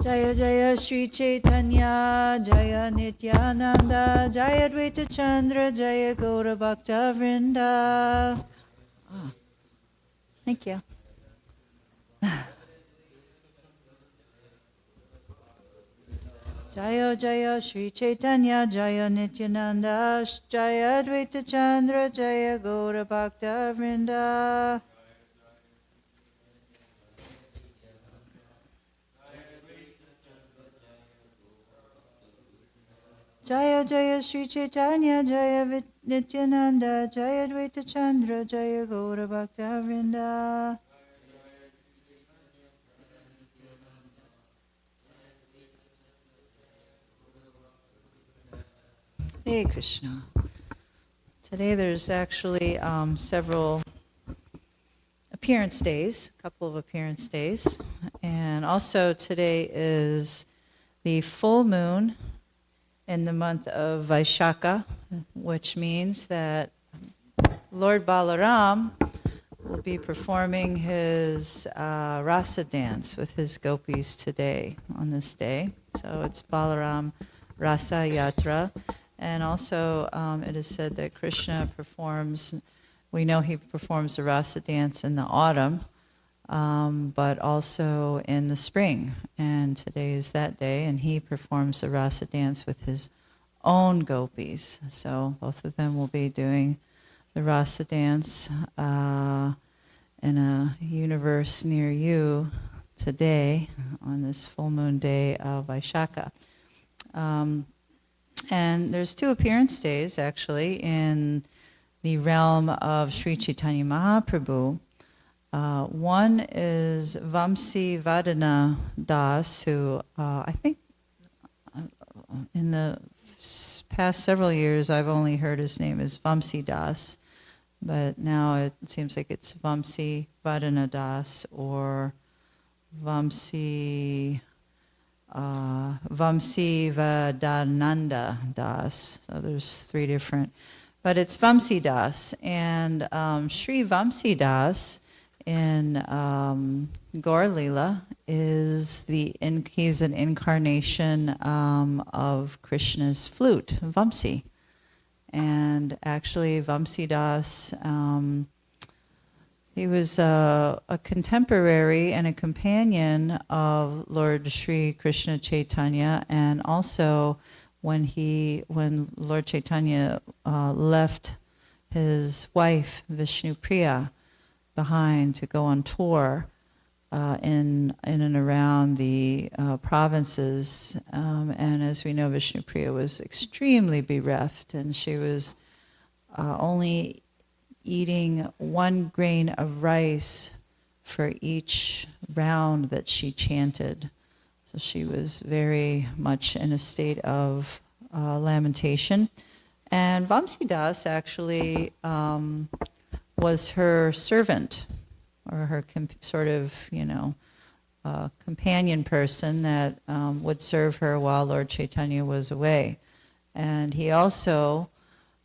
Jaya Jaya Shri Chaitanya, Jaya Nityananda, Jaya Advaita Chandra, Jaya Gaura Bhakta Vrinda. Ah, thank you. Jaya Jaya Shri Chaitanya, Jaya Nityananda, Jaya Advaita Chandra, Jaya Gaura Bhakta Vrinda. Jaya Jaya Shri Chaitanya, Jaya Nityananda, Jaya Advaita Chandra, Jaya Gaura Bhakta Vrinda. Hare Krishna. Today there's actually several appearance days, a couple of appearance days. And also today is the full moon in the month of Vaishaka, which means that Lord Balaram will be performing his rasa dance with his gopis today, on this day. So it's Balaram Rasa Yatra. And also it is said that Krishna performs, we know he performs the rasa dance in the autumn, but also in the spring. And today is that day, and he performs the rasa dance with his own gopis. So both of them will be doing the rasa dance in a universe near you today on this full moon day of Vaishaka. And there's two appearance days actually in the realm of Sri Chaitanya Mahaprabhu. One is Vamsi Vadana Das, who I think in the past several years I've only heard his name as Vamsi Das, but now it seems like it's Vamsi Vadana Das or Vamsi Vadananda Das. So there's three different, but it's Vamsi Das. And Sri Vamsi Das in Gaur Lila is he's an incarnation of Krishna's flute, Vamsi. And actually Vamsi Das, he was a contemporary and a companion of Lord Sri Krishna Chaitanya, and also when Lord Chaitanya left his wife Vishnupriya behind to go on tour in and around the provinces, and as we know, Vishnupriya was extremely bereft, and she was only eating 1 grain of rice for each round that she chanted. So she was very much in a state of lamentation. And Vamsi Das actually was her servant, or her companion person that would serve her while Lord Chaitanya was away. And he also,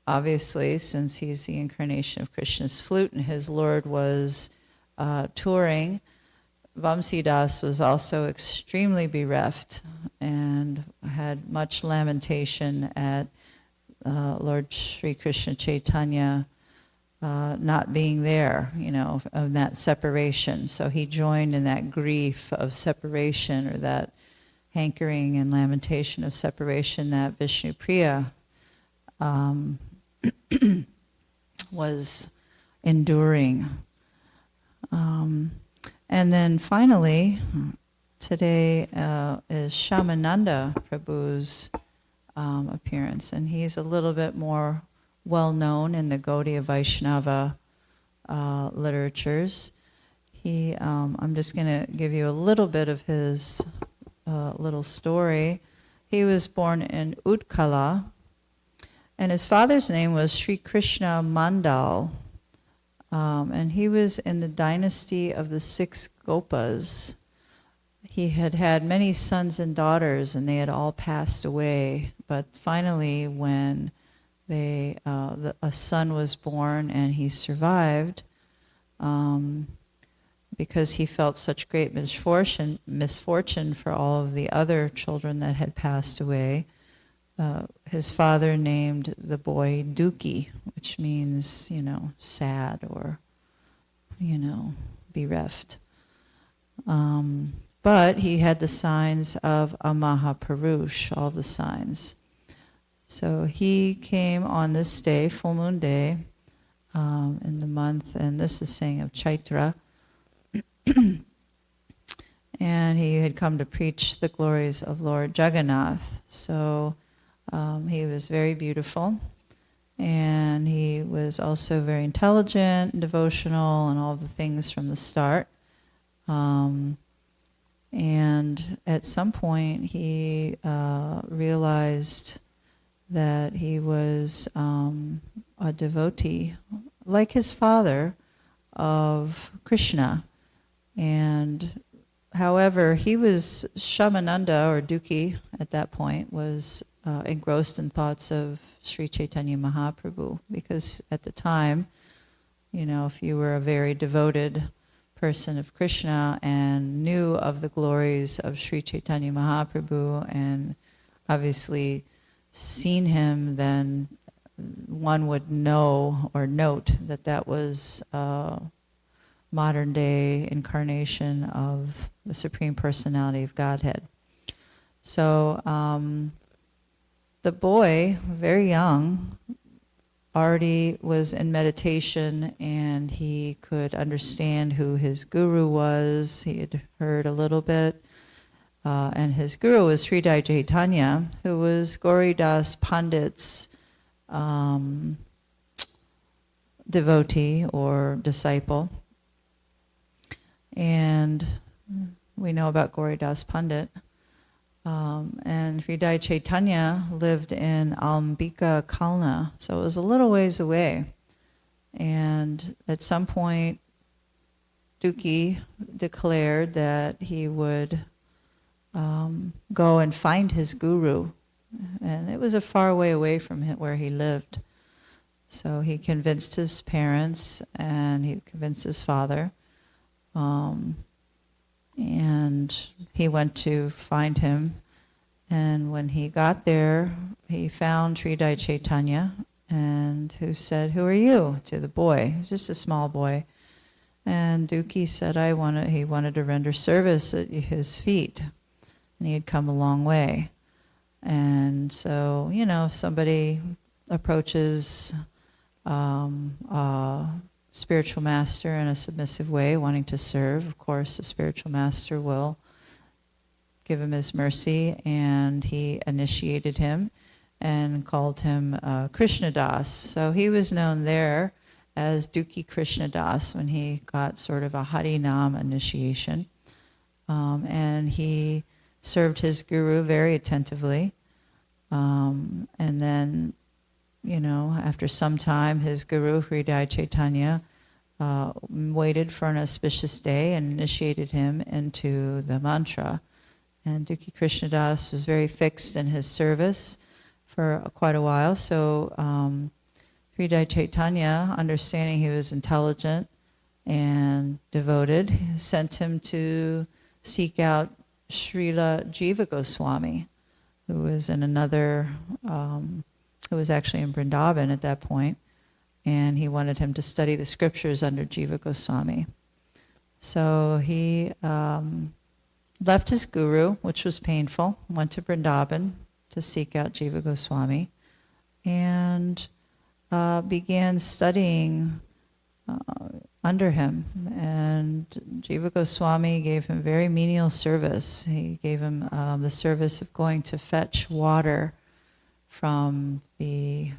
obviously, since he's the incarnation of Krishna's flute, and his Lord was touring, Vamsidas was also extremely bereft and had much lamentation at Lord Sri Krishna Chaitanya not being there, of that separation. So he joined in that grief of separation, or that hankering and lamentation of separation that Vishnupriya was enduring. And then finally, today is Shamananda Prabhu's appearance, and he's a little bit more well-known in the Gaudiya Vaishnava literatures. I'm just going to give you a little bit of his little story. He was born in Utkala, and his father's name was Sri Krishna Mandal, and he was in the dynasty of the 6 Gopas. He had had many sons and daughters, and they had all passed away. But finally, when a son was born and he survived, because he felt such great misfortune for all of the other children that had passed away, his father named the boy Duki, which means, sad or, bereft. But he had the signs of a Mahapurush, all the signs. So he came on this day, full moon day, in the month, and this is saying of Chaitra, and he had come to preach the glories of Lord Jagannath. So he was very beautiful, and he was also very intelligent, devotional, and all the things from the start. And at some point, he realized that he was a devotee, like his father, of Krishna. And however, he was, Shamananda, or Duki at that point, was engrossed in thoughts of Sri Chaitanya Mahaprabhu, because at the time, if you were a very devoted person of Krishna and knew of the glories of Sri Chaitanya Mahaprabhu and obviously seen him, then one would know or note that that was a modern day incarnation of the Supreme Personality of Godhead. So the boy, very young, already was in meditation, and he could understand who his guru was. He had heard a little bit. And his guru was Sridhar Chaitanya, who was Gauridas Pandit's devotee or disciple. And we know about Gauridas Pandit. And Sridhar Chaitanya lived in Ambika Kalna, so it was a little ways away. And at some point, Duki declared that he would go and find his guru. And it was a far way away from where he lived. So he convinced his parents, and he convinced his father. And he went to find him. And when he got there, he found Sridhar Chaitanya, and who said, "Who are you?" to the boy, just a small boy. And Duki said, he wanted to render service at his feet. And he had come a long way. And so, if somebody approaches a spiritual master in a submissive way, wanting to serve, of course, the spiritual master will give him his mercy, and he initiated him and called him Krishna Das. So he was known there as Duki Krishna Das when he got sort of a Harinam initiation. And he served his guru very attentively. And then, after some time, his guru, Sridhar Chaitanya, waited for an auspicious day and initiated him into the mantra. And Duki Krishnadas was very fixed in his service for quite a while. So Sridhar Chaitanya, understanding he was intelligent, and devoted, sent him to seek out Srila Jiva Goswami, who was in another, who was actually in Vrindavan at that point, and he wanted him to study the scriptures under Jiva Goswami. So he left his guru, which was painful, went to Vrindavan to seek out Jiva Goswami, and began studying under him. And Jiva Goswami gave him very menial service. He gave him the service of going to fetch water from the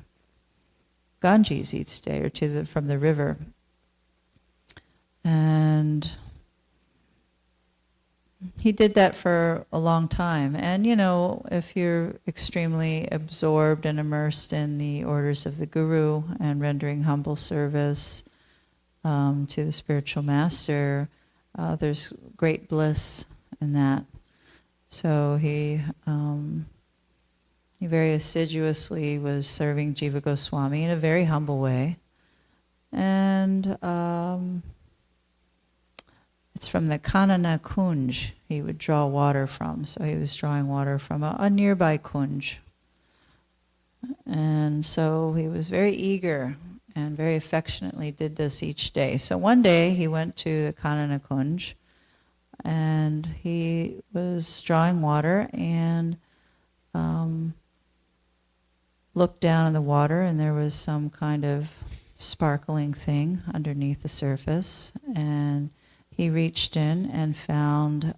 Ganges each day, or from the river. And he did that for a long time. And if you're extremely absorbed and immersed in the orders of the Guru and rendering humble service to the spiritual master, there's great bliss in that. So he very assiduously was serving Jiva Goswami in a very humble way. And it's from the Kanana Kunj he would draw water from. So he was drawing water from a nearby Kunj. And so he was very eager and very affectionately did this each day. So one day he went to the Kanana Kunj and he was drawing water and looked down in the water, and there was some kind of sparkling thing underneath the surface, and he reached in and found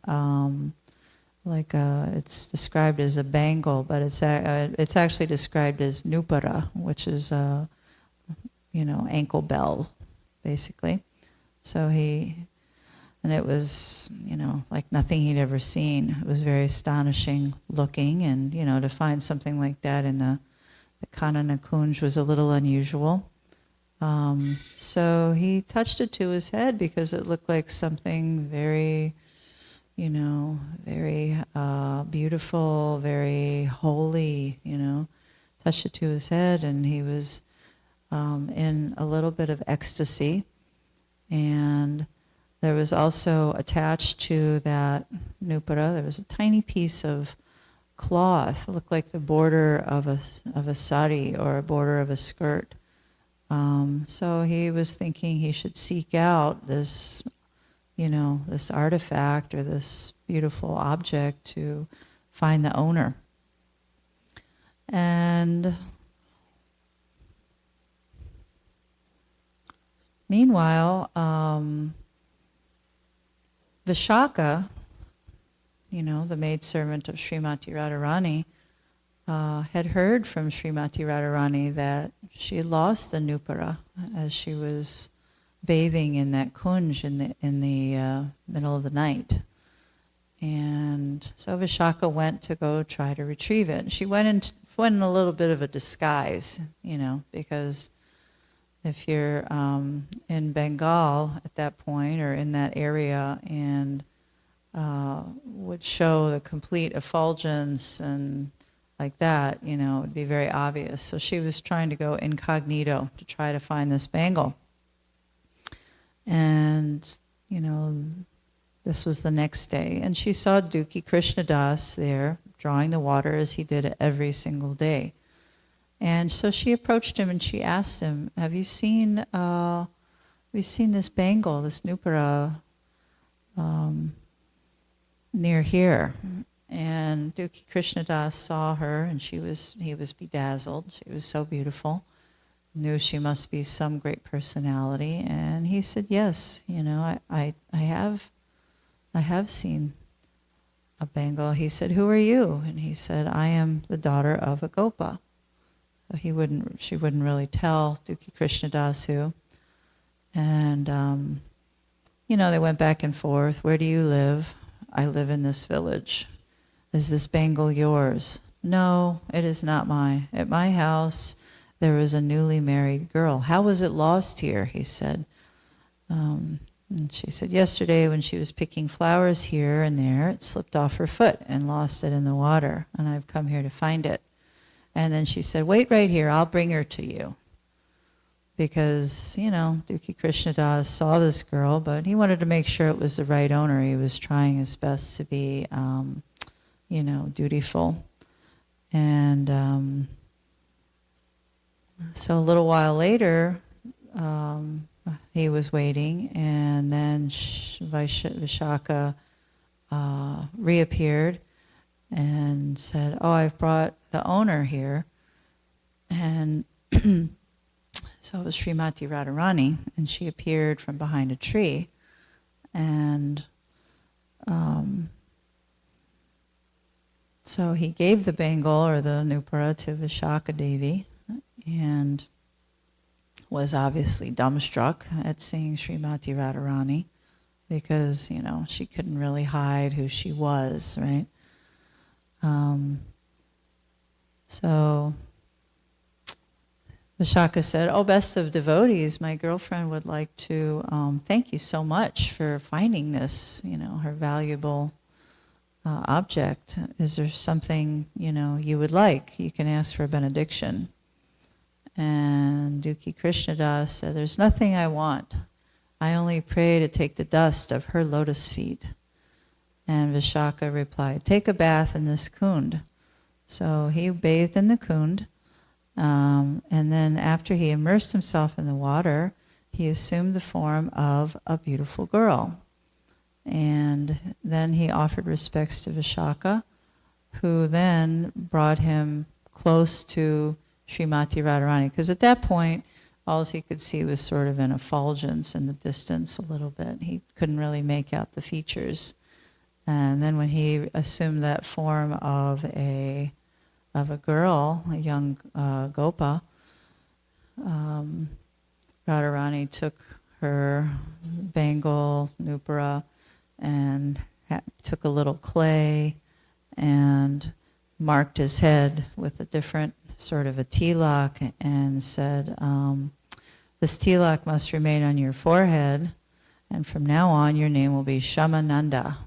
it's described as a bangle, but it's actually described as nupara, which is a ankle bell, basically. So and it was like nothing he'd ever seen. It was very astonishing looking, and to find something like that in the Kanana Kunj was a little unusual. So he touched it to his head because it looked like something very, very beautiful, very holy, touched it to his head, and he was in a little bit of ecstasy. And there was also attached to that nupara, there was a tiny piece of cloth, it looked like the border of a sari or a border of a skirt. So he was thinking he should seek out this, this artifact or this beautiful object to find the owner. And meanwhile, Vishaka, the maidservant of Srimati Radharani, had heard from Srimati Radharani that she had lost the nupara as she was bathing in that kunj in the middle of the night. And so Vishaka went to go try to retrieve it. She went in a little bit of a disguise, because if you're in Bengal at that point or in that area and would show the complete effulgence and like that, it would be very obvious. So she was trying to go incognito to try to find this bangle. And, this was the next day. And she saw Dukhi Krishnadas there drawing the water as he did it every single day. And so she approached him and she asked him, have you seen this bangle, this nupara, near here? And Dukhi Krishnadas saw her, and he was bedazzled. She was so beautiful. Knew she must be some great personality, and he said, "Yes, I have seen a bangle." He said, "Who are you?" And he said, "I am the daughter of a gopa." So she wouldn't really tell Dukhi Krishnadas who. And they went back and forth. Where do you live? I live in this village. Is this bangle yours? No, it is not mine. At my house, there was a newly married girl. How was it lost here? He said. And she said, yesterday when she was picking flowers here and there, it slipped off her foot and lost it in the water, and I've come here to find it. And then she said, wait right here, I'll bring her to you. because, Dukhi Krishnadas saw this girl, but he wanted to make sure it was the right owner. He was trying his best to be, dutiful. And so a little while later, he was waiting, and then Vishaka reappeared and said, "Oh, I've brought the owner here." And so it was Srimati Radharani, and she appeared from behind a tree. And so he gave the Bengal, or the Nupara, to Vishaka Devi, and was obviously dumbstruck at seeing Srimati Radharani, because, she couldn't really hide who she was, right? So Vishaka said, "Oh, best of devotees, my girlfriend would like to thank you so much for finding this, her valuable object. Is there something, you would like? You can ask for a benediction." And Dukhi Krishnadas said, "There's nothing I want. I only pray to take the dust of her lotus feet." And Vishaka replied, "Take a bath in this kund." So he bathed in the kund, and then after he immersed himself in the water, he assumed the form of a beautiful girl. And then he offered respects to Vishaka, who then brought him close to Srimati Radharani, because at that point, all he could see was sort of an effulgence in the distance a little bit. He couldn't really make out the features. And then when he assumed that form of a girl, a young Gopa, Radharani took her Bengal, Nupara, and took a little clay and marked his head with a different sort of a tilak, and said, "This tilak must remain on your forehead, and from now on your name will be Shamananda."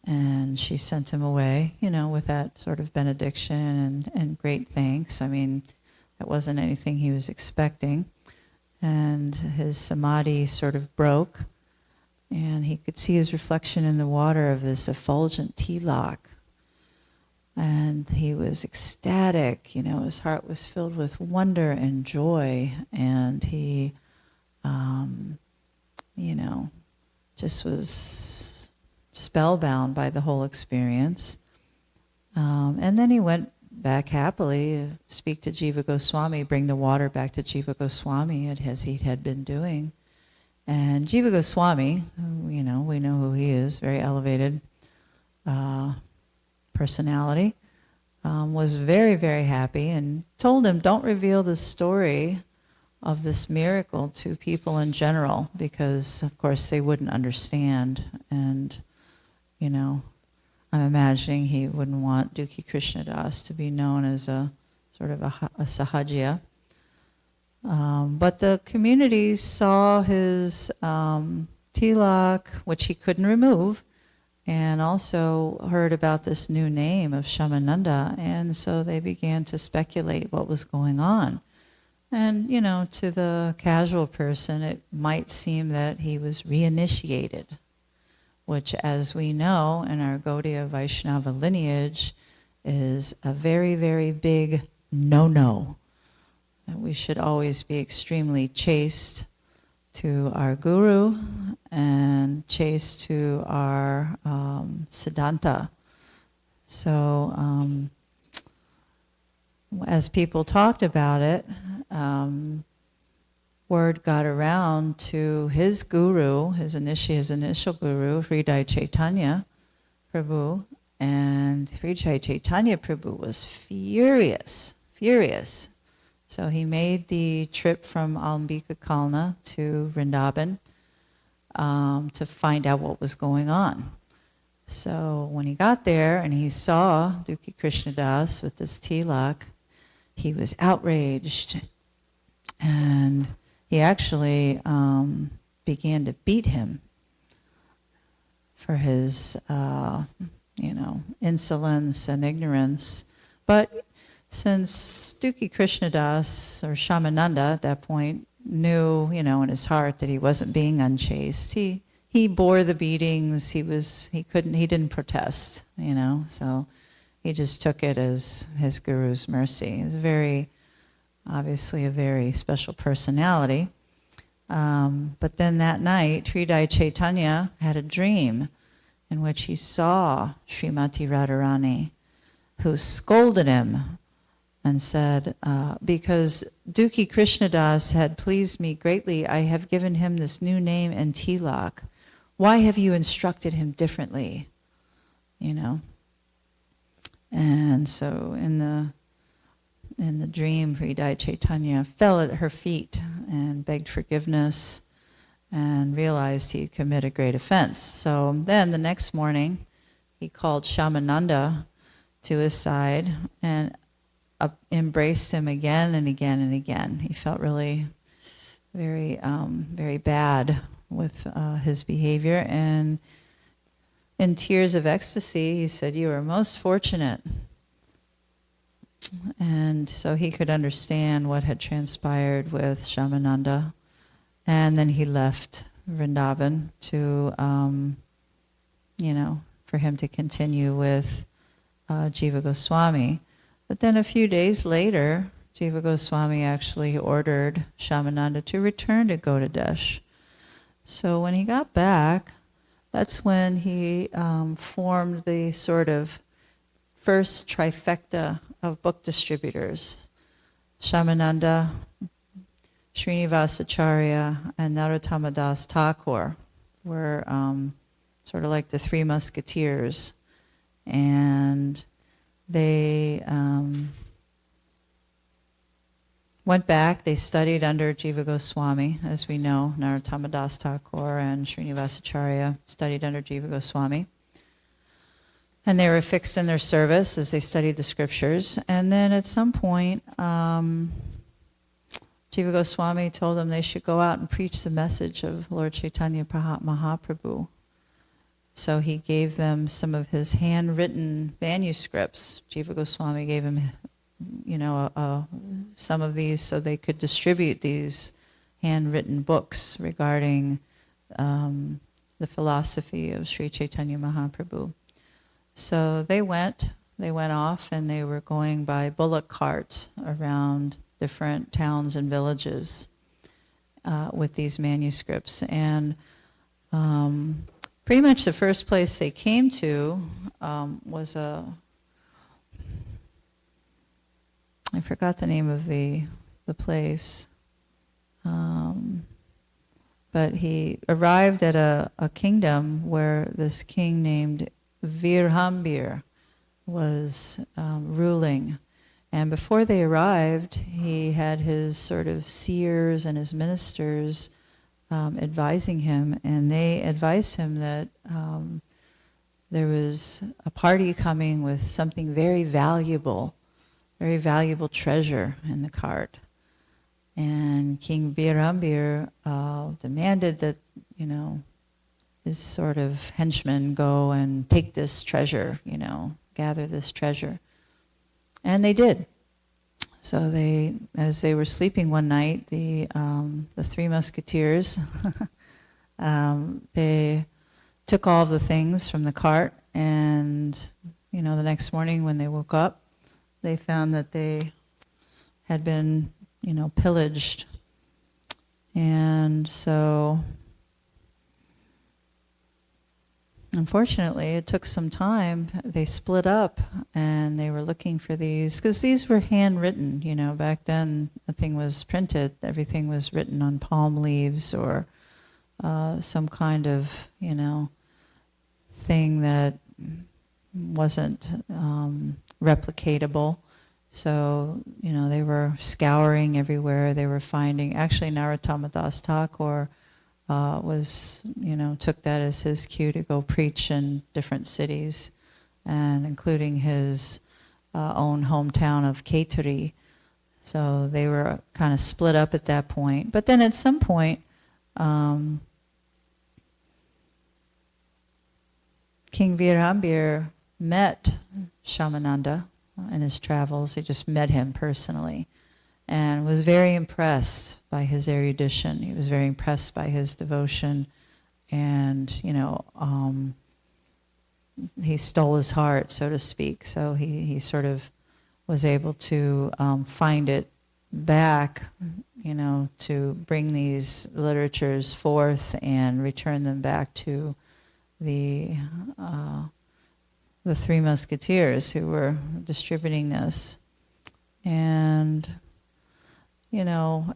And she sent him away, with that sort of benediction and great thanks. I mean, that wasn't anything he was expecting. And his samadhi sort of broke, and he could see his reflection in the water of this effulgent tilak. And he was ecstatic, his heart was filled with wonder and joy, and he, just was spellbound by the whole experience. And then he went back happily, speak to Jiva Goswami, bring the water back to Jiva Goswami, as he had been doing. And Jiva Goswami, we know who he is, very elevated personality, was very, very happy, and told him, "Don't reveal the story of this miracle to people in general, because of course they wouldn't understand." And I'm imagining he wouldn't want Dukhi Krishnadas to be known as a sort of a sahajya. But the community saw his tilak, which he couldn't remove, and also heard about this new name of Shamananda, and so they began to speculate what was going on. And, to the casual person, it might seem that he was reinitiated, which, as we know in our Gaudiya Vaishnava lineage, is a very, very big no-no. That we should always be extremely chaste to our guru and chaste to our siddhanta. So as people talked about it, word got around to his guru, his initial guru, Hridaya Chaitanya Prabhu, and Hridaya Chaitanya Prabhu was furious. So he made the trip from Alambika Kalna to Vrindavan to find out what was going on. So when he got there and he saw Dukhi Krishnadas with this tilak, he was outraged, and he actually began to beat him for his, insolence and ignorance. But since Dukhi Krishnadas, or Shamananda at that point, knew, in his heart that he wasn't being unchaste, he bore the beatings. He didn't protest, so he just took it as his guru's mercy. He was obviously a very special personality. But then that night, Hridaya Chaitanya had a dream in which he saw Srimati Radharani, who scolded him and said, because Dukhi Krishnadas had pleased me greatly, I have given him this new name and tilak. Why have you instructed him differently? And so in the dream, Hridaya Chaitanya fell at her feet and begged forgiveness and realized he had committed a great offense. So then the next morning, he called Shamananda to his side and embraced him again and again and again. He felt really very bad with his behavior, and in tears of ecstasy, he said, "You are most fortunate." And so he could understand what had transpired with Shamananda. And then he left Vrindavan to, for him to continue with Jiva Goswami. But then a few days later, Jiva Goswami actually ordered Shamananda to return to Gaudadesh. So when he got back, that's when he formed the sort of first trifecta of book distributors. Shamananda, Srinivasacharya, and Narottama Das Thakur were sort of like the three musketeers. And they went back, they studied under Jiva Goswami, as we know. Narottama Das Thakur and Srinivasacharya studied under Jiva Goswami. And they were fixed in their service as they studied the scriptures. And then at some point, Jiva Goswami told them they should go out and preach the message of Lord Chaitanya Mahaprabhu. So he gave them some of his handwritten manuscripts. Jiva Goswami gave him, some of these so they could distribute these handwritten books regarding the philosophy of Sri Chaitanya Mahaprabhu. So they went off, and they were going by bullock carts around different towns and villages with these manuscripts. And pretty much the first place they came to was I forgot the name of the place, but he arrived at a kingdom where this king named Virhambir was ruling. And before they arrived, he had his sort of seers and his ministers advising him, and they advised him that there was a party coming with something very valuable treasure in the cart. And King Virhambir demanded that, his sort of henchmen go and take this treasure, gather this treasure. And they did. So as they were sleeping one night, the three musketeers, they took all the things from the cart, and, the next morning when they woke up, they found that they had been, pillaged. And so, unfortunately, it took some time. They split up, and they were looking for these, because these were handwritten. Back then, nothing was printed. Everything was written on palm leaves or some kind of, thing that wasn't replicatable. So, they were scouring everywhere. They were finding, actually, Narottama Das Thakur took that as his cue to go preach in different cities, and including his own hometown of Keturi. So they were kind of split up at that point. But then at some point, King Virhambir met Shamananda in his travels. He just met him personally and was very impressed by his erudition. He was very impressed by his devotion, and he stole his heart, so to speak. So he sort of was able to find it back, to bring these literatures forth and return them back to the Three Musketeers who were distributing this. And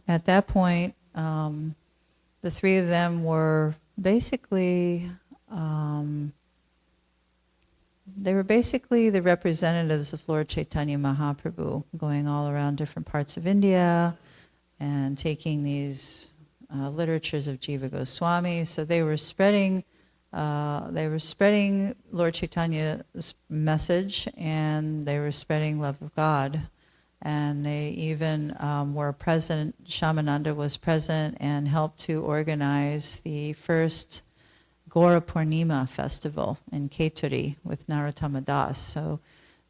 at that point, the three of them were basically the representatives of Lord Chaitanya Mahaprabhu, going all around different parts of India and taking these literatures of Jiva Goswami. So they were spreading Lord Chaitanya's message, and they were spreading love of God. And they even were present, Shamananda was present and helped to organize the first Gora Purnima festival in Keturi with Narottama Das. So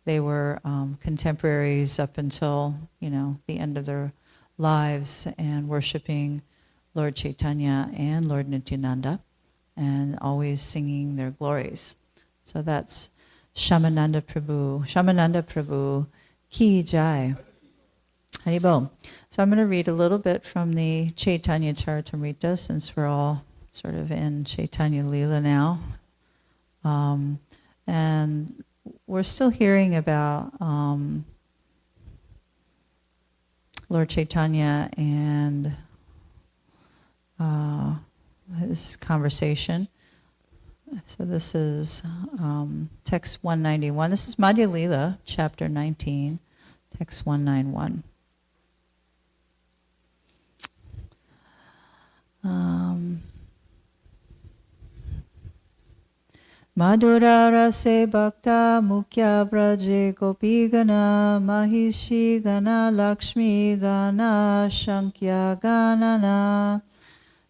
they were contemporaries up until, the end of their lives, and worshiping Lord Chaitanya and Lord Nityananda, and always singing their glories. So that's Shamananda Prabhu Ki Jai. Haribol. So I'm going to read a little bit from the Chaitanya Charitamrita, since we're all sort of in Chaitanya Lila now. And we're still hearing about Lord Chaitanya and his conversation. So this is text 191. This is Madhya Lila, chapter 19, text 191. Madhura rase bhakta mukhya braje gopi gana mahishi gana lakshmi gana shankya ganana.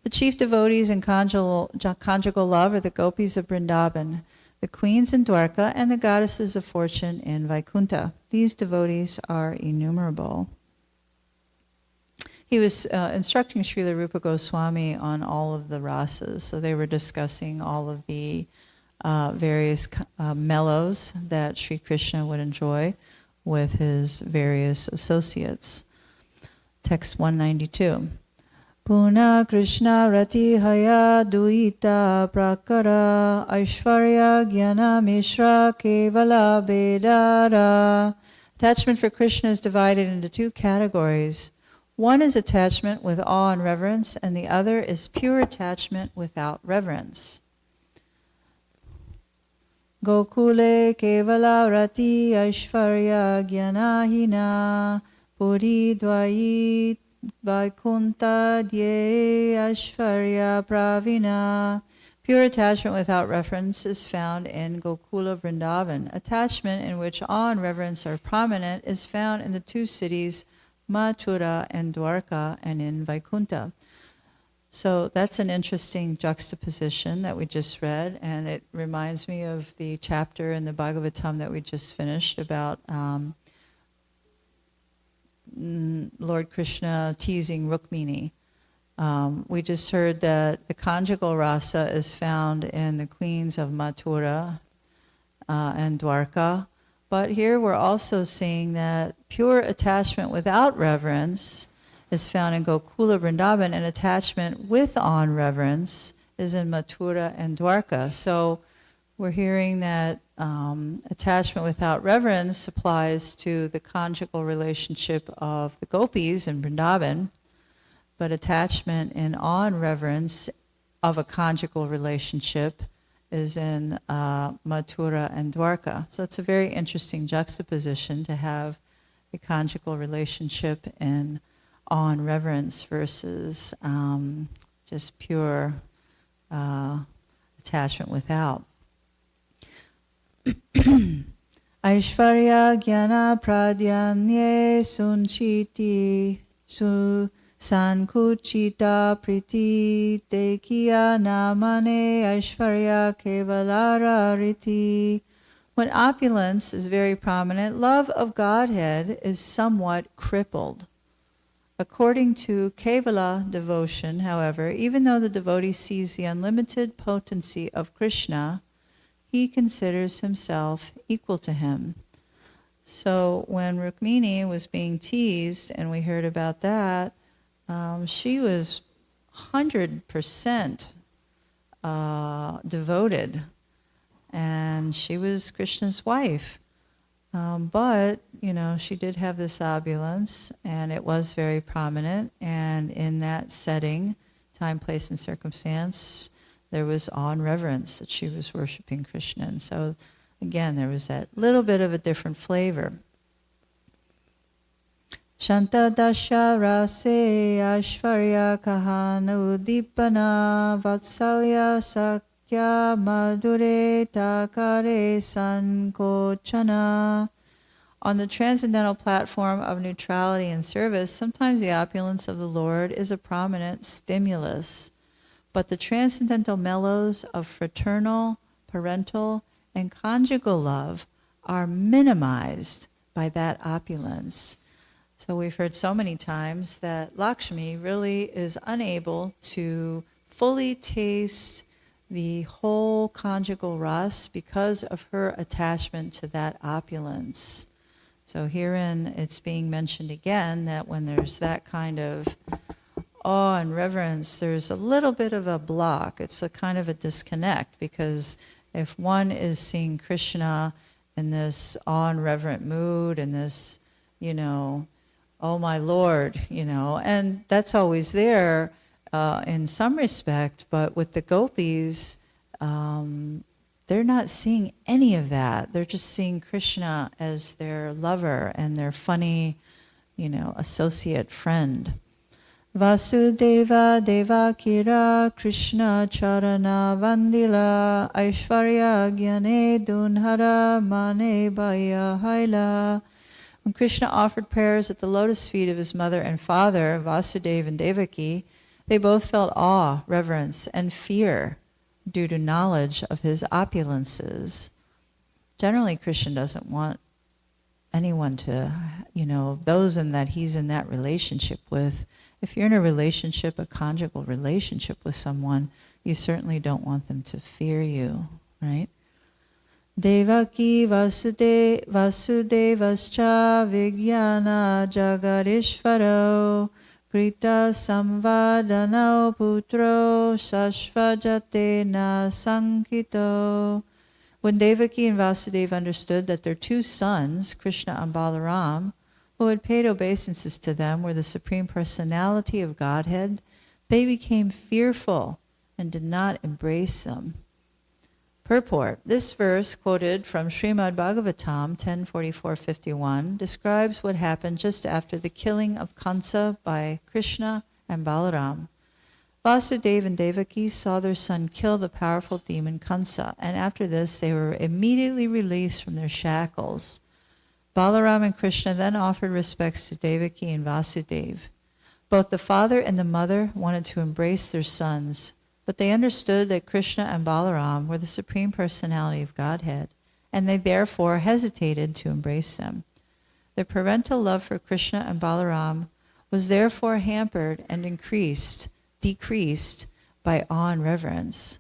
The chief devotees in conjugal love are the gopis of Vrindavan, the queens in Dwarka, and the goddesses of fortune in Vaikuntha. These devotees are innumerable. He was instructing Srila Rupa Goswami on all of the rasas, so they were discussing all of the various mellows that Sri Krishna would enjoy with his various associates. Text 192. Puna Krishna Rati Haya Duita Prakara Aishvarya Jnana Mishra Kevala Vedara. Attachment for Krishna is divided into two categories. One is attachment with awe and reverence, and the other is pure attachment without reverence. Gokule Kevala Rati Aishvarya Jnanahina Puri Dvai Vaikuntha Dye Aishvarya Pravina. Pure attachment without reverence is found in Gokula Vrindavan. Attachment in which awe and reverence are prominent is found in the two cities Mathura and Dwarka, and in Vaikuntha. So that's an interesting juxtaposition that we just read, and it reminds me of the chapter in the Bhagavatam that we just finished about Lord Krishna teasing Rukmini. We just heard that the conjugal rasa is found in the queens of Mathura and Dwarka. But here we're also seeing that pure attachment without reverence is found in Gokula Vrindavan, and attachment with awe and reverence is in Mathura and Dwarka. So we're hearing that attachment without reverence applies to the conjugal relationship of the gopis in Vrindavan, but attachment in awe and reverence of a conjugal relationship is in Mathura and Dwarka. So it's a very interesting juxtaposition to have a conjugal relationship in awe and reverence versus just pure attachment without. Aishvarya Jnana Pradyanye Sunchiti Sankuchita Priti Tekiya Namane Aishvarya Kevalara Riti When opulence is very prominent, love of Godhead is somewhat crippled. According to Kevala devotion, however, even though the devotee sees the unlimited potency of Krishna, he considers himself equal to him. So when Rukmini was being teased, and we heard about that, she was 100% devoted, and she was Krishna's wife. But, she did have this opulence, and it was very prominent, and in that setting, time, place, and circumstance, there was awe and reverence that she was worshiping Krishna. And so, again, there was that little bit of a different flavor. Shanta dasha rase ashvarya kahana udipana vatsalya sakya madure takare sankochana. On the transcendental platform of neutrality and service, sometimes the opulence of the Lord is a prominent stimulus, but the transcendental mellows of fraternal, parental, and conjugal love are minimized by that opulence. So we've heard so many times that Lakshmi really is unable to fully taste the whole conjugal ras because of her attachment to that opulence. So herein it's being mentioned again that when there's that kind of awe and reverence, there's a little bit of a block. It's a kind of a disconnect, because if one is seeing Krishna in this awe and reverent mood and this, oh my Lord, and that's always there in some respect, but with the gopis, they're not seeing any of that. They're just seeing Krishna as their lover and their funny, associate friend. Vasudeva Devakira Krishna Charana Vandila Aishvarya Gyane Dunhara Mane Baya Haila. When Krishna offered prayers at the lotus feet of his mother and father, Vasudeva and Devaki, they both felt awe, reverence, and fear due to knowledge of his opulences. Generally, Krishna doesn't want anyone to, those in that he's in that relationship with. If you're in a relationship, a conjugal relationship with someone, you certainly don't want them to fear you, right? Devaki vasudevascha vigyana jagarishvaro krita samvadanao putro sashvajate na sankito. When Devaki and Vasudeva understood that their two sons, Krishna and Balaram, who had paid obeisances to them, were the Supreme Personality of Godhead, they became fearful and did not embrace them. Purport. This verse, quoted from Srimad Bhagavatam 10:44-51, describes what happened just after the killing of Kansa by Krishna and Balaram. Vasudeva and Devaki saw their son kill the powerful demon Kansa, and after this they were immediately released from their shackles. Balaram and Krishna then offered respects to Devaki and Vasudeva. Both the father and the mother wanted to embrace their sons, but they understood that Krishna and Balaram were the Supreme Personality of Godhead, and they therefore hesitated to embrace them. Their parental love for Krishna and Balaram was therefore hampered and decreased by awe and reverence.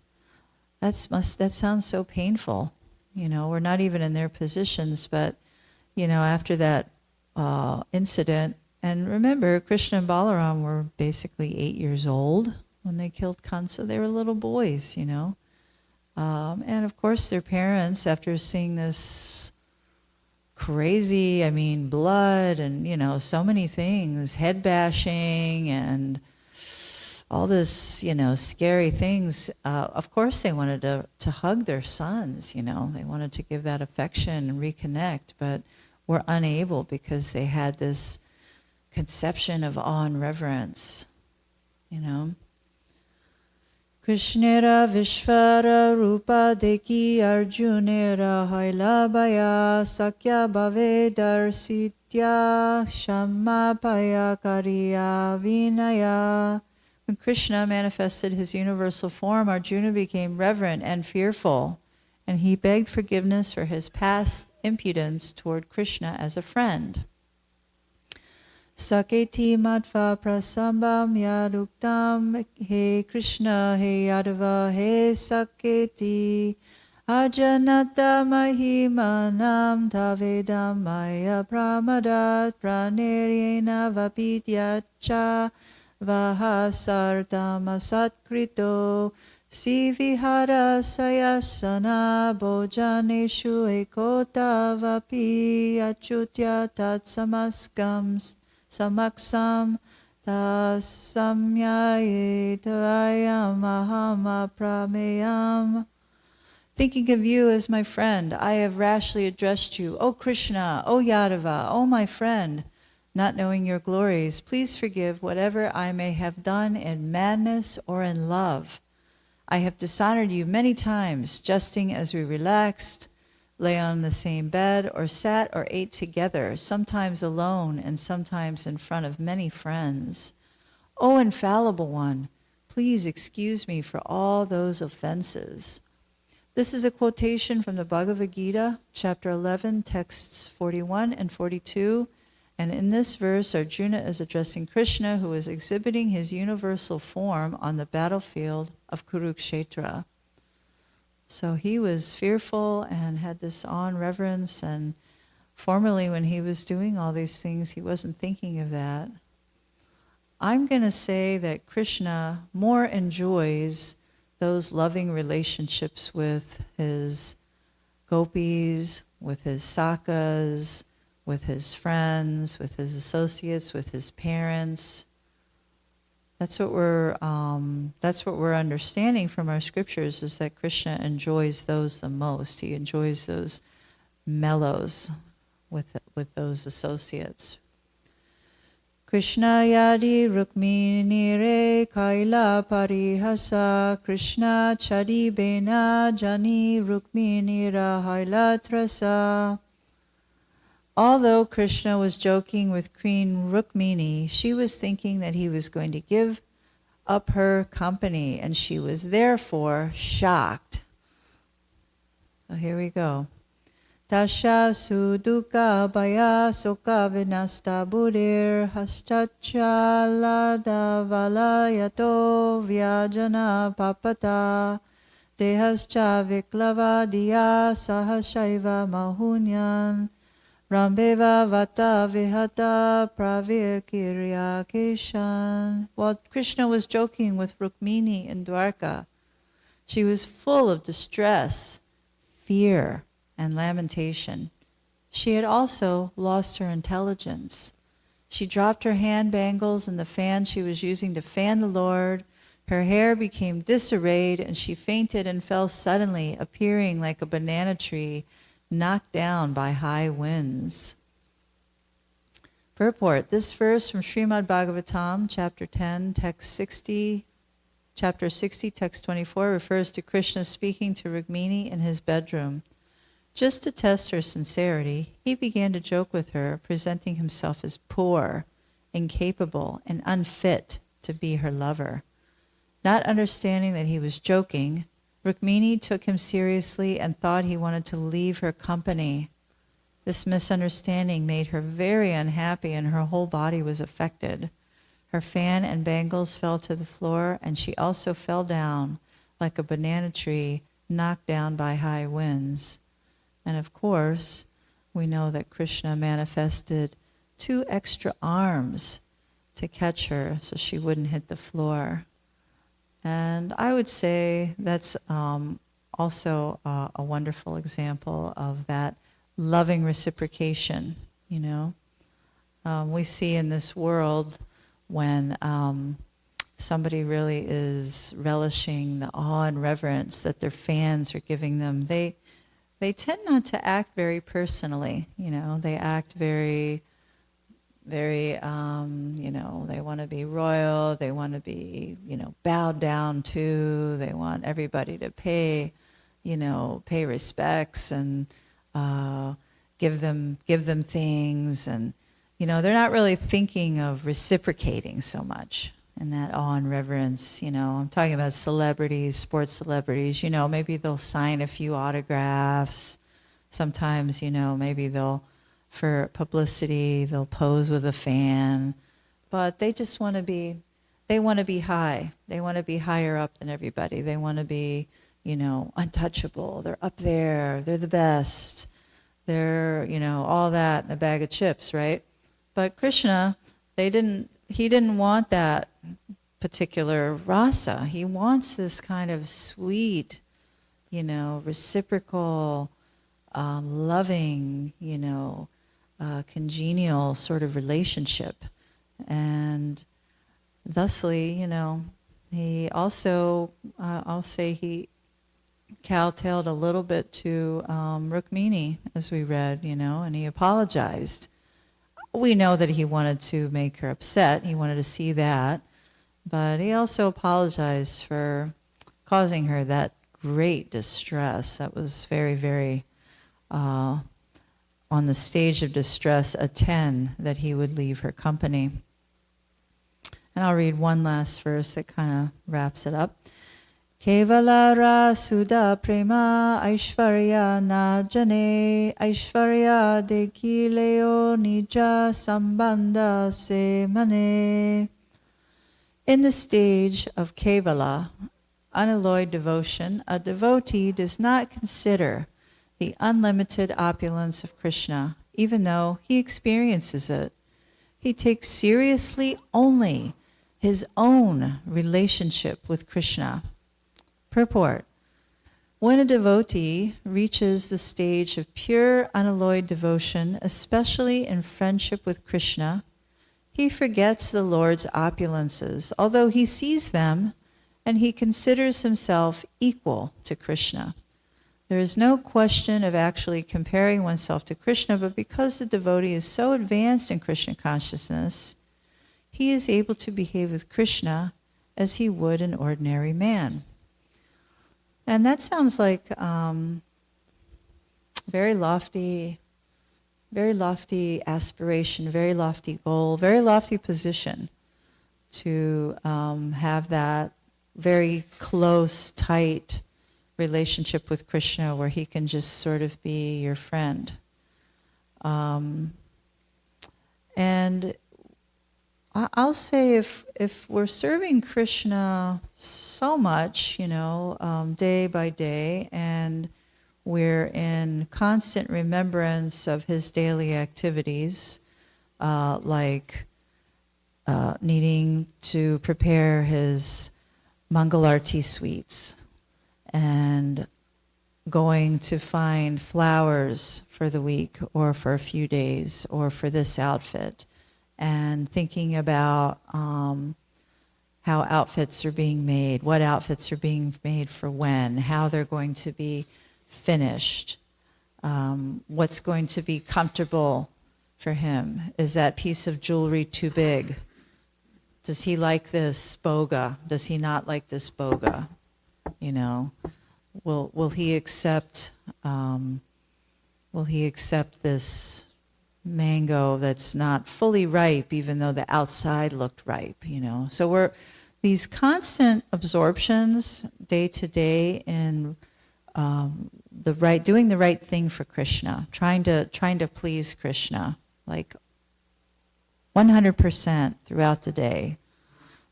That sounds so painful. We're not even in their positions, but after that incident, and remember, Krishna and Balaram were basically 8 years old when they killed Kansa. They were little boys, and of course their parents, after seeing this crazy, blood and, so many things, head bashing and all this, scary things, of course they wanted to hug their sons, they wanted to give that affection and reconnect, but were unable because they had this conception of awe and reverence, Krishnera Vishvara Rupa Deki Arjunera Hailabhaya Sakya Bhave Darsitya Shamapaya Kariya Vinaya. When Krishna manifested his universal form, Arjuna became reverent and fearful, and he begged forgiveness for his past impudence toward Krishna as a friend. Saketi matva prasambam yaduktam he Krishna he Yadava he Saketi ajanata mahimanam tavedam maya pramadat praneryena vapidyacha vahasartam asatkrito sivihara sayasana bojaneshu ekota vapi achutya tatsamaskams samaksam tasamyaye tayam aham aprameyam. Thinking of you as my friend, I have rashly addressed you, O Krishna, O Yadava, O my friend. Not knowing your glories, please forgive whatever I may have done in madness or in love. I have dishonored you many times, jesting as we relaxed, lay on the same bed, or sat or ate together, sometimes alone and sometimes in front of many friends. O infallible one, please excuse me for all those offenses. This is a quotation from the Bhagavad Gita, chapter 11, texts 41 and 42. And in this verse, Arjuna is addressing Krishna, who is exhibiting his universal form on the battlefield of Kurukshetra. So he was fearful and had this awe and reverence, and formerly when he was doing all these things, he wasn't thinking of that. I'm going to say that Krishna more enjoys those loving relationships with his gopis, with his sakas, with his friends, with his associates, with his parents. That's what we're understanding from our scriptures, is that Krishna enjoys those the most. He enjoys those mellows with those associates. Krishna yadi rukmini re kaila parihasa Krishna chadi bena jani rukmini rahaila trasa. Although Krishna was joking with Queen Rukmini, she was thinking that he was going to give up her company, and she was therefore shocked. So here we go. Tasha suduka baya soka vinasta budir haschacha lada valayato vyajana papata dehascha viklava diya sahashaiva mahunyan Rambeva vata vihata pravirkirya kishan. While Krishna was joking with Rukmini in Dwarka, she was full of distress, fear, and lamentation. She had also lost her intelligence. She dropped her hand bangles and the fan she was using to fan the Lord. Her hair became disarrayed, and she fainted and fell suddenly, appearing like a banana tree knocked down by high winds. Purport. This verse from Srimad Bhagavatam, chapter 10, text 60, chapter 60, text 24, refers to Krishna speaking to Rukmini in his bedroom. Just to test her sincerity, he began to joke with her, presenting himself as poor, incapable, and unfit to be her lover. Not understanding that he was joking, Rukmini took him seriously and thought he wanted to leave her company. This misunderstanding made her very unhappy, and her whole body was affected. Her fan and bangles fell to the floor, and she also fell down like a banana tree knocked down by high winds. And of course, we know that Krishna manifested 2 extra arms to catch her so she wouldn't hit the floor. And I would say that's also a wonderful example of that loving reciprocation, you know. We see in this world when somebody really is relishing the awe and reverence that their fans are giving them, they tend not to act very personally, you know. They act very, they want to be royal, they want to be, bowed down to, they want everybody to pay respects and give them things, and, they're not really thinking of reciprocating so much. and that awe and reverence. I'm talking about celebrities, sports celebrities. Maybe they'll sign a few autographs. Sometimes, maybe for publicity, they'll pose with a fan. But they just want to be, they want to be high. They want to be higher up than everybody. They want to be, untouchable. They're up there. They're the best. They're, all that in a bag of chips, right? But Krishna, he didn't want that particular rasa. He wants this kind of sweet, reciprocal, loving, congenial sort of relationship. And thusly, he also, I'll say he kowtowed a little bit to Rukmini, as we read, and he apologized. We know that he wanted to make her upset. He wanted to see that. But he also apologized for causing her that great distress. That was very, very, on the stage of distress, a 10, that he would leave her company. And I'll read one last verse that kind of wraps it up. Kevalara Sudha Prema Aishvarya Najane Aishvarya Dekileo Nija Sambandha Se Mane. In the stage of Kevala, unalloyed devotion, a devotee does not consider the unlimited opulence of Krishna, even though he experiences it. He takes seriously only his own relationship with Krishna. Purport. When a devotee reaches the stage of pure unalloyed devotion, especially in friendship with Krishna, he forgets the Lord's opulences, although he sees them and he considers himself equal to Krishna. There is no question of actually comparing oneself to Krishna, but because the devotee is so advanced in Krishna consciousness, he is able to behave with Krishna as he would an ordinary man. And that sounds like very lofty aspiration, very lofty goal, very lofty position to have that very close, tight relationship with Krishna where he can just sort of be your friend. And I'll say if we're serving Krishna so much, day by day, and we're in constant remembrance of his daily activities, like needing to prepare his Mangalarti sweets and going to find flowers for the week or for a few days or for this outfit, and thinking about how outfits are being made, what outfits are being made for when, how they're going to be finished, what's going to be comfortable for him. Is that piece of jewelry too big? Does he like this boga? Does he not like this boga? Will he accept this mango that's not fully ripe, even though the outside looked ripe? So we're these constant absorptions day to day in doing the right thing for Krishna, trying to please Krishna, like 100% throughout the day,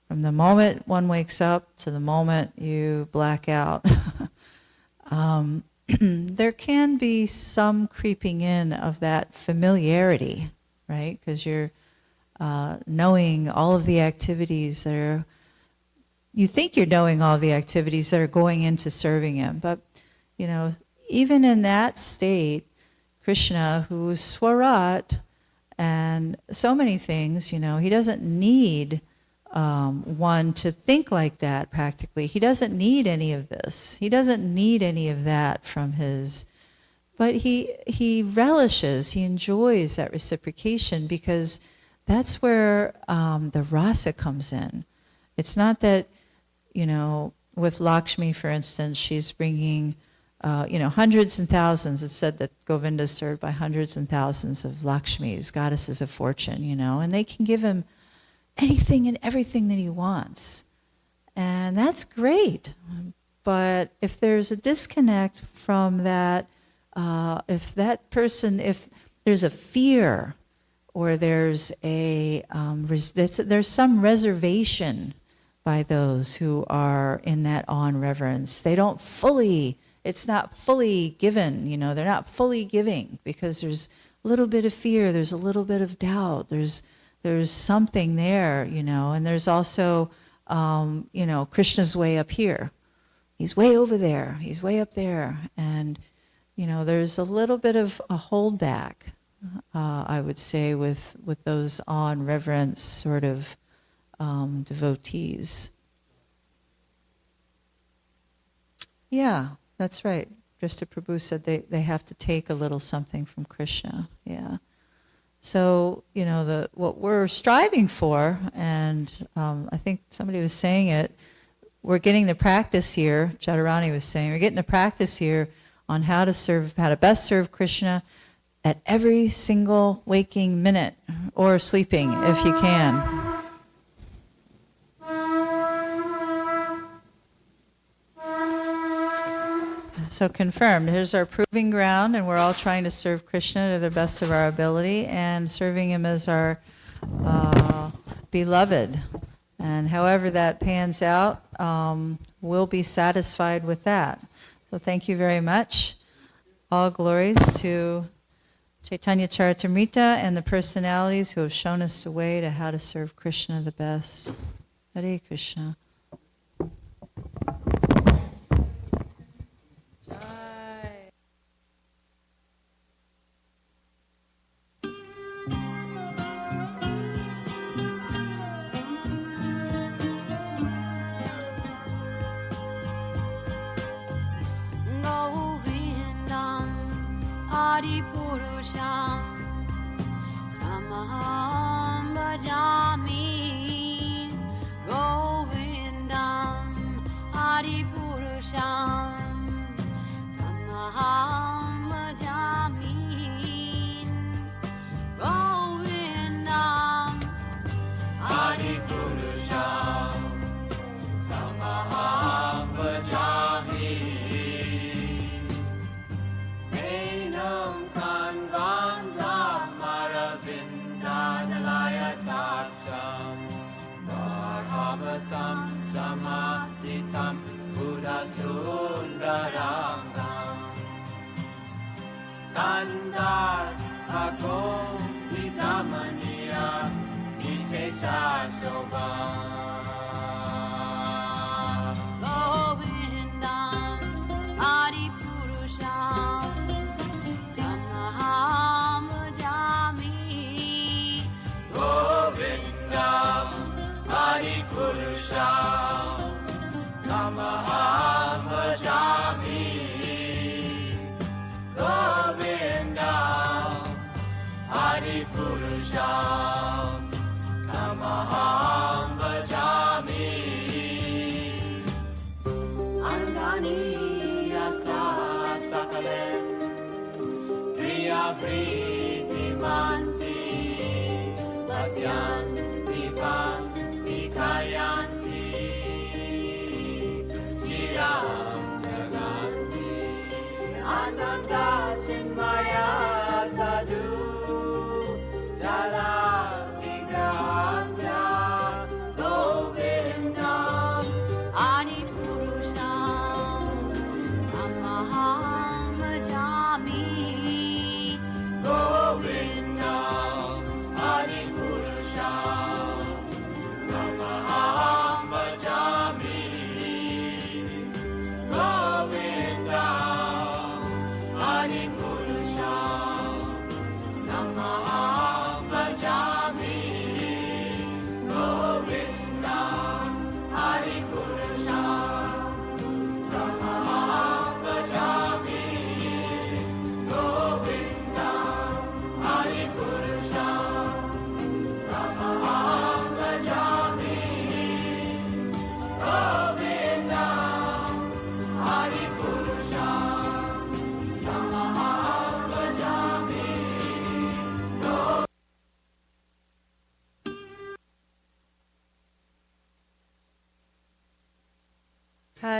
from the moment one wakes up to the moment you black out. There can be some creeping in of that familiarity, right? Because you're knowing all of the activities that are, you think you're knowing all the activities that are going into serving him. But, even in that state, Krishna, who's Swarat and so many things, he doesn't need one to think like that practically. He doesn't need any of this. He doesn't need any of that from his, but he relishes, he enjoys that reciprocation, because that's where the rasa comes in. It's not that, with Lakshmi, for instance, she's bringing, hundreds and thousands. It's said that Govinda is served by hundreds and thousands of Lakshmis, goddesses of fortune, and they can give him anything and everything that he wants. And that's great. But if there's a disconnect from that, if there's a fear, or there's there's some reservation by those who are in that awe and reverence. It's not fully given, they're not fully giving, because there's a little bit of fear, there's a little bit of doubt, there's something there, and there's also, Krishna's way up here. He's way over there, he's way up there, and, there's a little bit of a holdback, I would say, with those awe and reverence sort of devotees. Yeah, that's right. Drishta Prabhu said they have to take a little something from Krishna. Yeah. So, what we're striving for, and I think somebody was saying it, we're getting the practice here, Chaturani was saying, we're getting the practice here on how to best serve Krishna at every single waking minute, or sleeping if you can. So confirmed, here's our proving ground, and we're all trying to serve Krishna to the best of our ability and serving him as our beloved. And however that pans out, we'll be satisfied with that. So thank you very much. All glories to Chaitanya Charitamrita and the personalities who have shown us the way to how to serve Krishna the best. Hare Krishna. Purusham Tamaham Bhajami Govindam Adi Purusham Tamaham Bhajami Govindam Adi Purusham Tamaham Bhajami Samasitam Buddha Sundarangam Kandar Bhagom Vidamaniya Vishesha Shobham Govindam Adi Purusham Tamaham Bhajami Govindam Adi Purusham Tamaham Bhajami Govindam Adi Purusham Tamaham Bhajami Angani Yasa Sakalen Priya Priti Manti Vasyan Vipan Vikayanti Jiram Naganti Ananda Chinmaya Sadhu Jala Vigrahasya Govindam Adi Purusham Tamaham Bhajami Govindam Adi Purusham Tamaham Bhajami Govindam Adi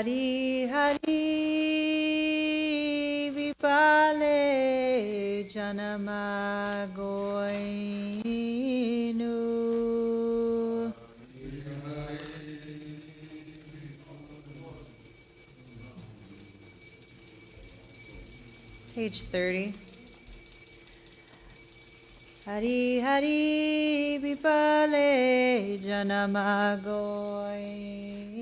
Hari Hari Vipale Janama Goinu. Page 30. Hari Hari Vipale Janama Goinu.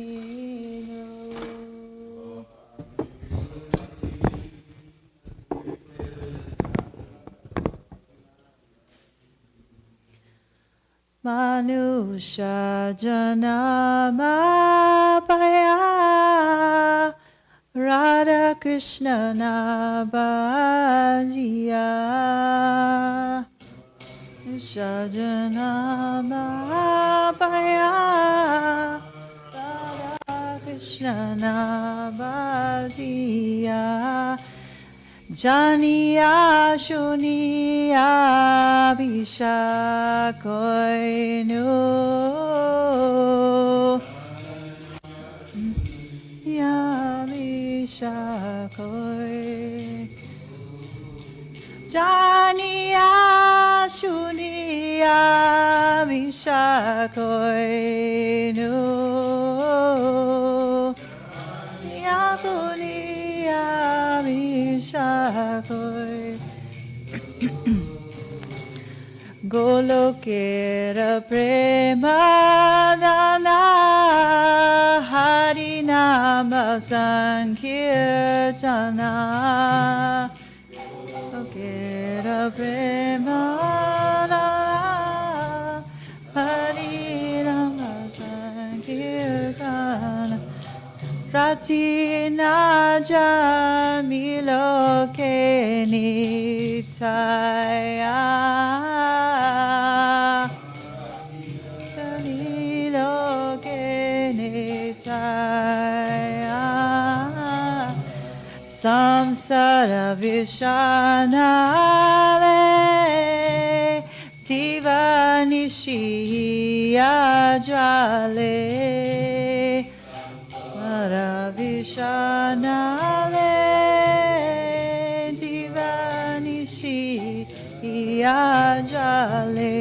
Manusha Janama Paya Radha Krishna Nabajiya Shajanama Paya Radha Krishna Nabajiya Janiya Shuniya Vishakoinu Yavishakoi Janiya Shuniya Vishakoinu Yakuniya Vishakoi Golokera Premadana Harinama Sankirtana Golokera Premadana Harinama Sankirtana Pratina Jamiloke Nitaya Jamiloke Nitaya Samsara Vishanale Divanishiya Jale Ravishanale Divanishi Yajale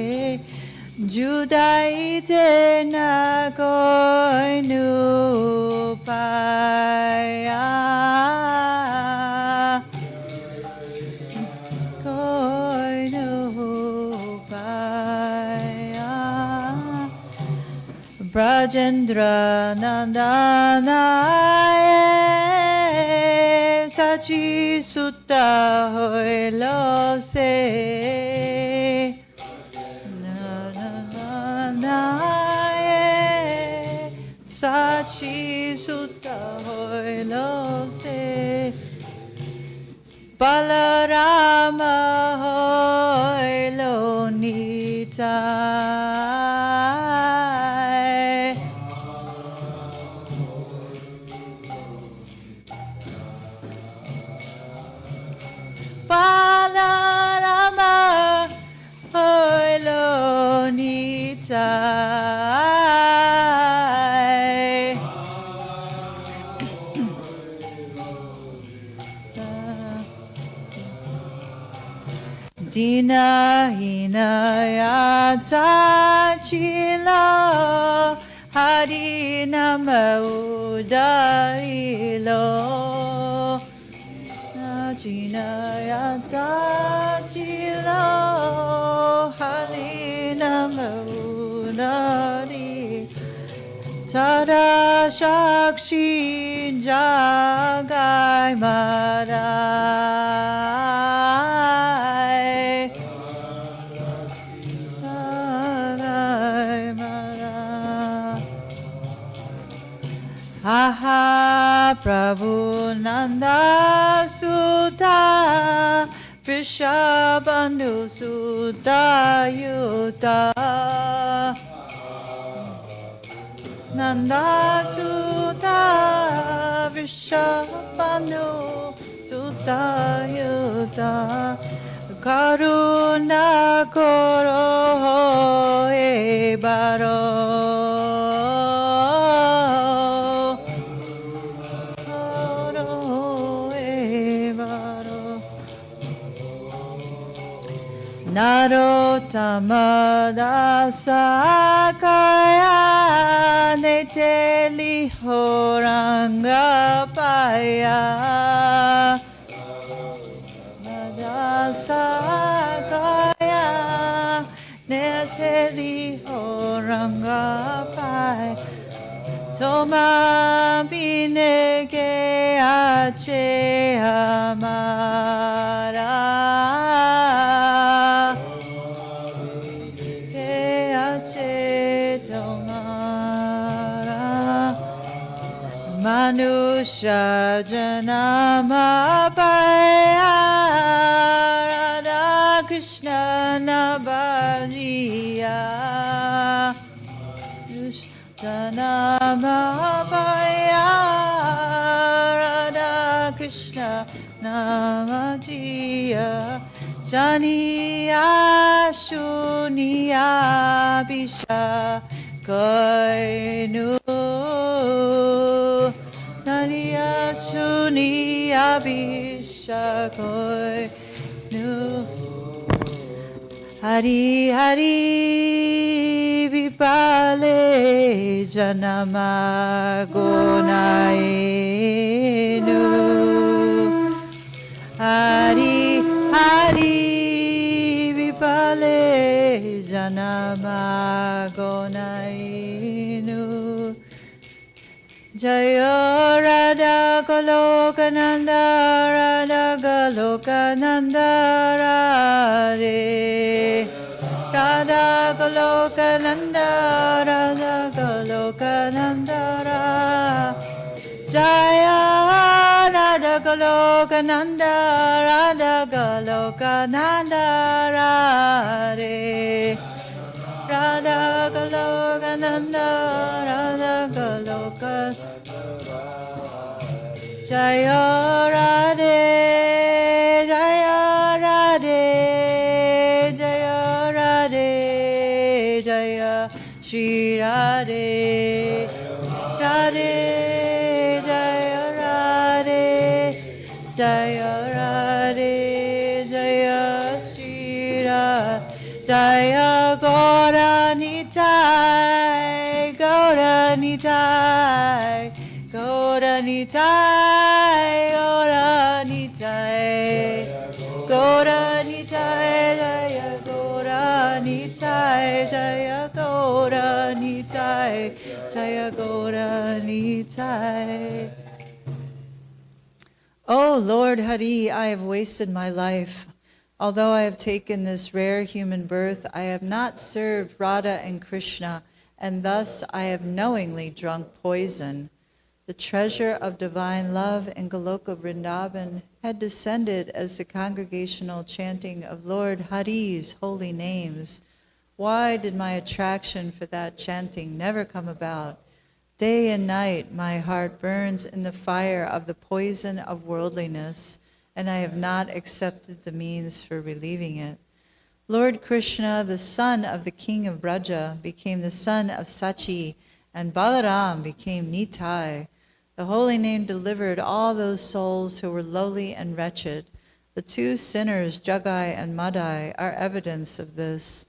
Judaite Nakoinu Paya Koinu Paya Brajendra Nandanaye Sachi Sutta Hoilo Se Nandanaye Sachi Sutta Hoilo Se Balarama Hoilo Nitai Balarama Hoilo Nitai Dina Hinayata Chilo Harinama Udarilo Jinayata Chilo Harinama Udari Tada Shakshi Jagai Marai Jagai Marai Aha Prabhu Nanda Sutta Vrishabhanu Sutta Yuta Nanda Sutta Vrishabhanu Sutta Yuta Karuna Koro Ebaro Narottama Dasa Kaya Neteli Horanga Paya Dasa Kaya Neteli Horanga Paya Toma Binege Ache Amara Manusha Janama Paya Radha Krishna Nabaliya Janama Paya Radha Krishna Namajiya Janiya Shuniya Bisha Koinu Naniya Shuniya Bisha Koinu Hari Hari Vipale Janama Gonainu Hari Hari Vipale Janama Gonainu Jaya Radha Golokananda Radha Golokananda Radhe Radha Golokananda Radha Golokananda Jaya Radha Golokananda Radha Golokananda Radhe Radha Golokananda Radha Golokananda Jaya Radhe Jaya Radhe Jaya Radhe Jaya Shri Radhe Radhe Jaya Radhe Jaya Radhe Jaya Shri Radhe Jaya Gauranitai Gauranitai Gauranitai Gauranitai Gauranitai Jaya Gauranitai Jaya Gauranitai Jaya Gauranitai. O Lord Hari, I have wasted my life. Although I have taken this rare human birth, I have not served Radha and Krishna, and thus I have knowingly drunk poison. The treasure of divine love in Goloka Vrindavan had descended as the congregational chanting of Lord Hari's holy names. Why did my attraction for that chanting never come about? Day and night my heart burns in the fire of the poison of worldliness, and I have not accepted the means for relieving it. Lord Krishna, the son of the king of Braja, became the son of Sachi, and Balaram became Nitai. The holy name delivered all those souls who were lowly and wretched. The two sinners, Jagai and Madai, are evidence of this.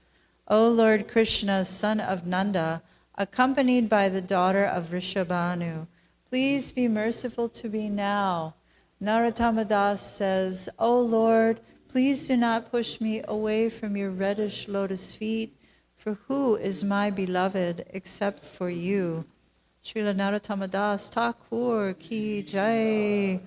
O Lord Krishna, son of Nanda, accompanied by the daughter of Rishabhanu, please be merciful to me now. Narottama Das says, O Lord, please do not push me away from your reddish lotus feet, for who is my beloved except for you? Srila Narottama Das Thakur ki jai.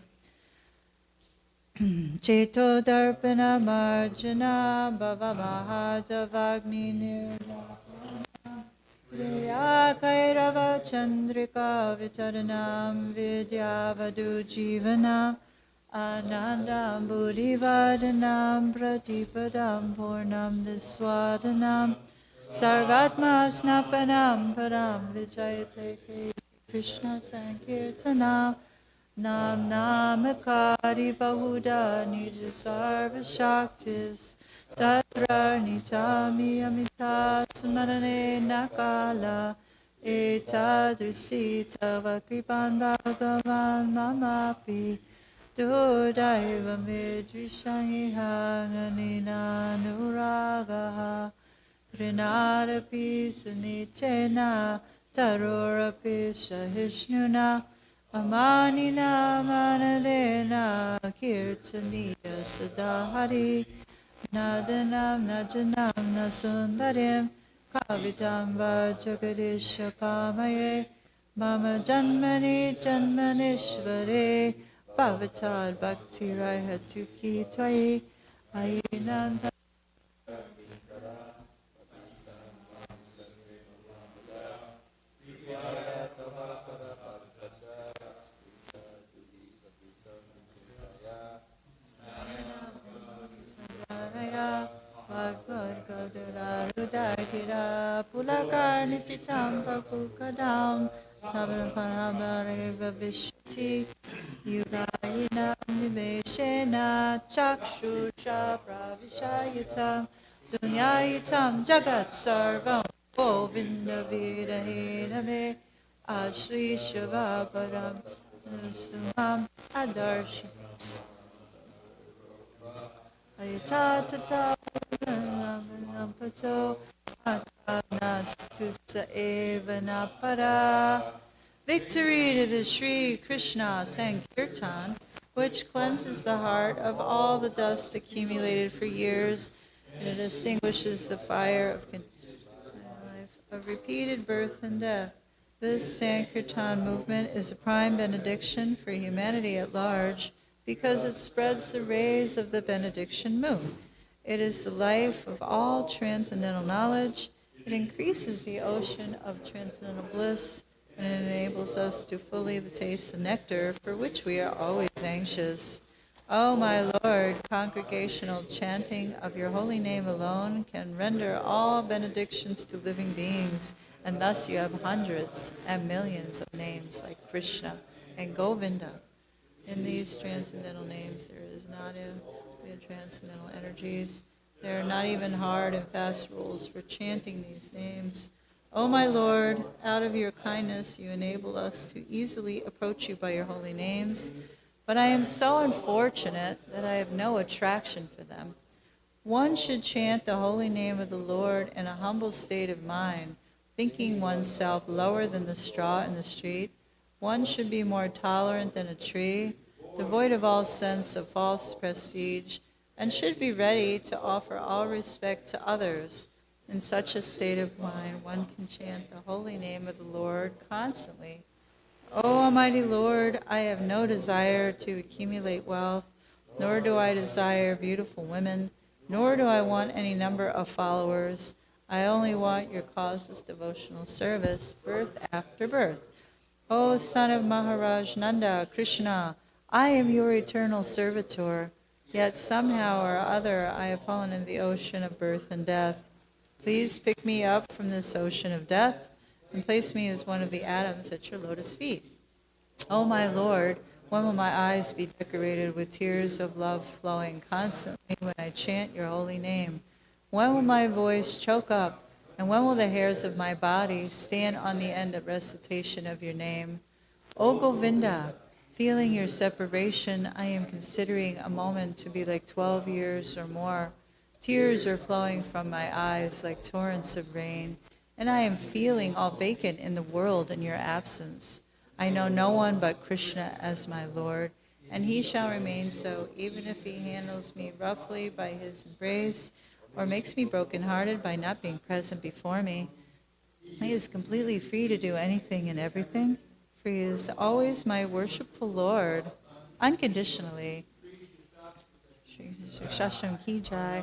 Cheto darpana marjana bhava mahadavagni nirvana Vidya kairava chandrika vitaranam vidyavadu jivanam Anandam buddhivardhanam pratipadam purnam diswadanam Sarvatma snapanam param vijayate Krishna sankirtanam Nam namakari bahuda nija sarva shaktis Tatra nitami amita smarane nakala Etadrisita vakripan bhagavan mamapi Dodaiva medrishangiha ganina nuragaha Rinarapi sunichena Tarorapi shahishnuna Amanina manalena Kirtaniya sadahari Nadanam najanam nasundarim Kavitam vajagadisha kamaye Mama janmani janmanishvare Bhavatar bhakti raihatuki tvai Ayinanda Rudardira Pulakar Nichitam Pakukadam Tabraparabhareva Vishti Yurayinam Nimeshena Chakshusha Pravishayatam Dunyayitam Jagat Sarvam Govinda Vidahena Me Ashri Shavaparam Sumam Adarshi Ayatata Pato Atanastusa Evanapara. Victory to the Sri Krishna Sankirtan, which cleanses the heart of all the dust accumulated for years, and it extinguishes the fire of repeated birth and death. This Sankirtan movement is a prime benediction for humanity at large, because it spreads the rays of the benediction moon. It is the life of all transcendental knowledge. It increases the ocean of transcendental bliss, and it enables us to fully taste the nectar for which we are always anxious. O my Lord, congregational chanting of your holy name alone can render all benedictions to living beings, and thus you have hundreds and millions of names like Krishna and Govinda. In these transcendental names, there is not in transcendental energies. There are not even hard and fast rules for chanting these names. O my Lord, out of your kindness, you enable us to easily approach you by your holy names, but I am so unfortunate that I have no attraction for them. One should chant the holy name of the Lord in a humble state of mind, thinking oneself lower than the straw in the street. One should be more tolerant than a tree, devoid of all sense of false prestige, and should be ready to offer all respect to others. In such a state of mind, one can chant the holy name of the Lord constantly. O Almighty Lord, I have no desire to accumulate wealth, nor do I desire beautiful women, nor do I want any number of followers. I only want your causeless devotional service, birth after birth. O son of Maharaj Nanda, Krishna, I am your eternal servitor, yet somehow or other I have fallen in the ocean of birth and death. Please pick me up from this ocean of death and place me as one of the atoms at your lotus feet. O my Lord, when will my eyes be decorated with tears of love flowing constantly when I chant your holy name? When will my voice choke up? And when will the hairs of my body stand on the end of recitation of your name? O Govinda, feeling your separation, I am considering a moment to be like 12 years or more. Tears are flowing from my eyes like torrents of rain, and I am feeling all vacant in the world in your absence. I know no one but Krishna as my Lord, and he shall remain so, even if he handles me roughly by his embrace, or makes me brokenhearted by not being present before me. He is completely free to do anything and everything, for he is always my worshipful Lord, unconditionally. Shri Shasham Ki Jai.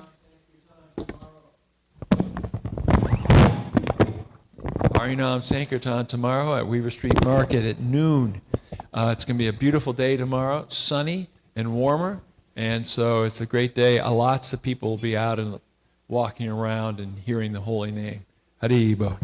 Harinam Sankirtan tomorrow at Weaver Street Market at noon. It's going to be a beautiful day tomorrow, sunny and warmer, and so it's a great day. Lots of people will be out and walking around and hearing the holy name. Hari Bo.